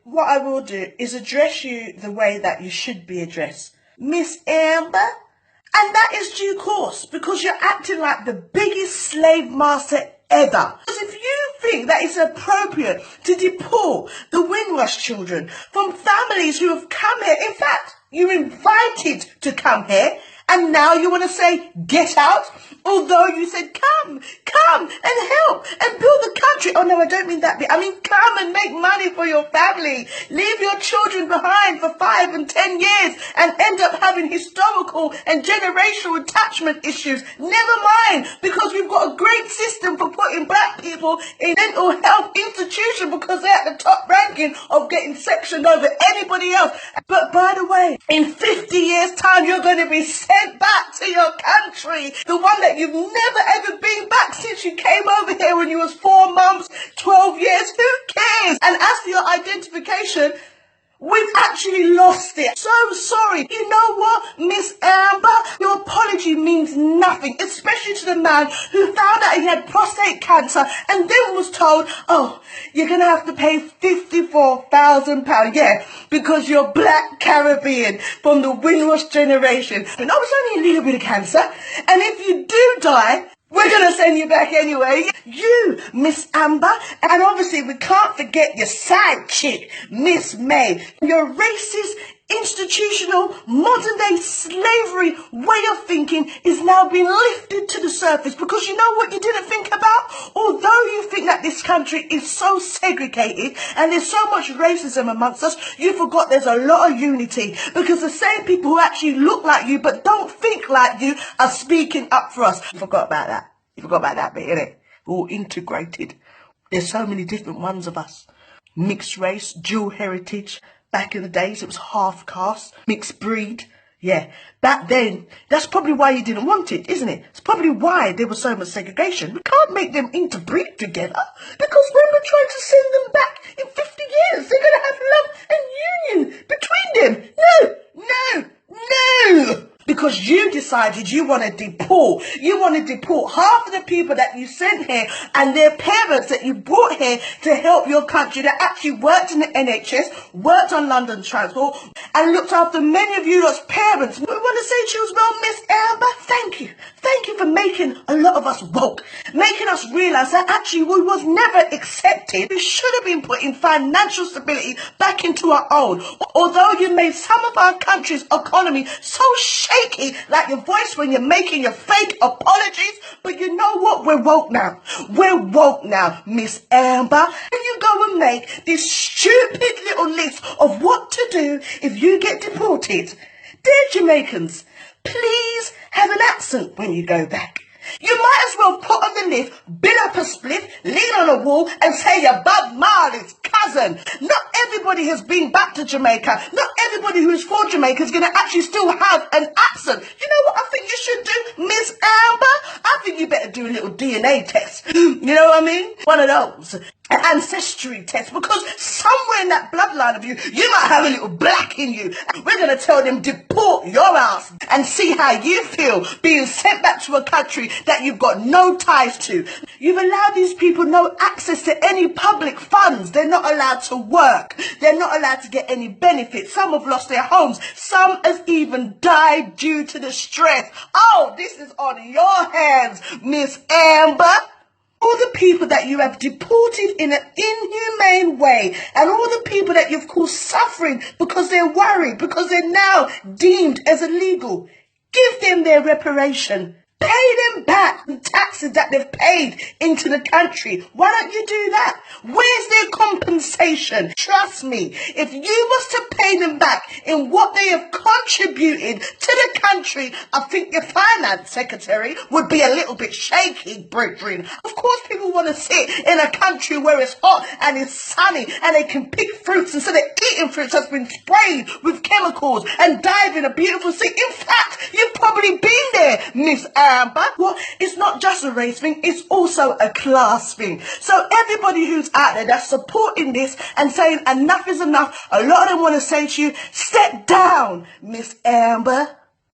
what I will do is address you the way that you should be addressed. Miss Amber. And that is due course, because you're acting like the biggest slave master ever. Because if you think that it's appropriate to deport the Windrush children from families who have come here, in fact, you're invited to come here, and now you want to say, get out, although you said, come and help and build the country. Oh no, I don't mean that bit. I mean, come and make money for your family. Leave your children behind for 5 and 10 years and end up having historical and generational attachment issues. Never mind, because we've got a great system for putting black people in mental health institution because they're at the top ranking of getting sectioned over anybody else. But by the way, in 50 years time, you're going to be sent back to your country, the one that you've never ever been back since you came over here when you was 4 months, 12 years, who cares? And as for your identification, we've actually lost it. So sorry. You know what, Miss Amber? Your apology means nothing, especially to the man who found out he had prostate cancer and then was told, oh, you're going to have to pay £54,000. Yeah, because you're black Caribbean from the Windrush generation. And it's only a little bit of cancer. And if you do die, we're going to send you back anyway. You, Miss Amber. And obviously we can't forget your side chick, Miss May. Your racist, institutional, modern-day slavery way of thinking is now being lifted to the surface, because you know what you didn't think about? Although you think that this country is so segregated and there's so much racism amongst us, you forgot there's a lot of unity, because the same people who actually look like you but don't think like you are speaking up for us. You forgot about that. You forgot about that bit, innit? We're all integrated. There's so many different ones of us. Mixed race, dual heritage. Back in the days, it was half caste, mixed breed. Yeah, back then, that's probably why you didn't want it, isn't it? It's probably why there was so much segregation. We can't make them interbreed together, because when we're trying to send them back in 50 years, they're going to have love and union between them. No! Because you decided you want to deport. You want to deport half of the people that you sent here and their parents that you brought here to help your country, that actually worked in the NHS, worked on London Transport, and looked after many of you lot's parents. We want to say to you as well, Miss Amber, thank you. Thank you for making a lot of us woke, making us realise that actually we was never accepted. We should have been putting financial stability back into our own. Although you made some of our country's economy so shaky, like your voice when you're making your fake apologies, but you know what? We're woke now. We're woke now, Miss Amber. And you go and make this stupid little list of what to do if you get deported. Dear Jamaicans, please have an accent when you go back. You might as well put on the lift, build up a split, lean on a wall and say you're Bob Marley's cousin. Not everybody has been back to Jamaica. Not everybody who is for Jamaica is going to actually still have an accent. You know what I think you should do, Miss Amber? I think you better do a little DNA test. You know what I mean? One of those. An ancestry test, because somewhere in that bloodline of you, you might have a little black in you. And we're going to tell them deport your ass and see how you feel being sent back to a country that you've got no ties to. You've allowed these people no access to any public funds. They're not allowed to work. They're not allowed to get any benefits. Some have lost their homes. Some has even died due to the stress. Oh, this is on your hands, Miss Amber. All the people that you have deported in an inhumane way, and all the people that you've caused suffering because they're worried, because they're now deemed as illegal, give them their reparation. Pay them back the taxes that they've paid into the country. Why don't you do that? Where's their compensation? Trust me, if you was to pay them back in what they have contributed to the country, I think your finance secretary would be a little bit shaky, brethren. Of course, people want to sit in a country where it's hot and it's sunny and they can pick fruits instead of eating fruits that's been sprayed with chemicals and dive in a beautiful sea. In fact, you've probably been there, Miss Amber. Well, it's not just a race thing, it's also a class thing. So everybody who's out there that's supporting this and saying enough is enough, a lot of them want to say to you, step down, Miss Amber.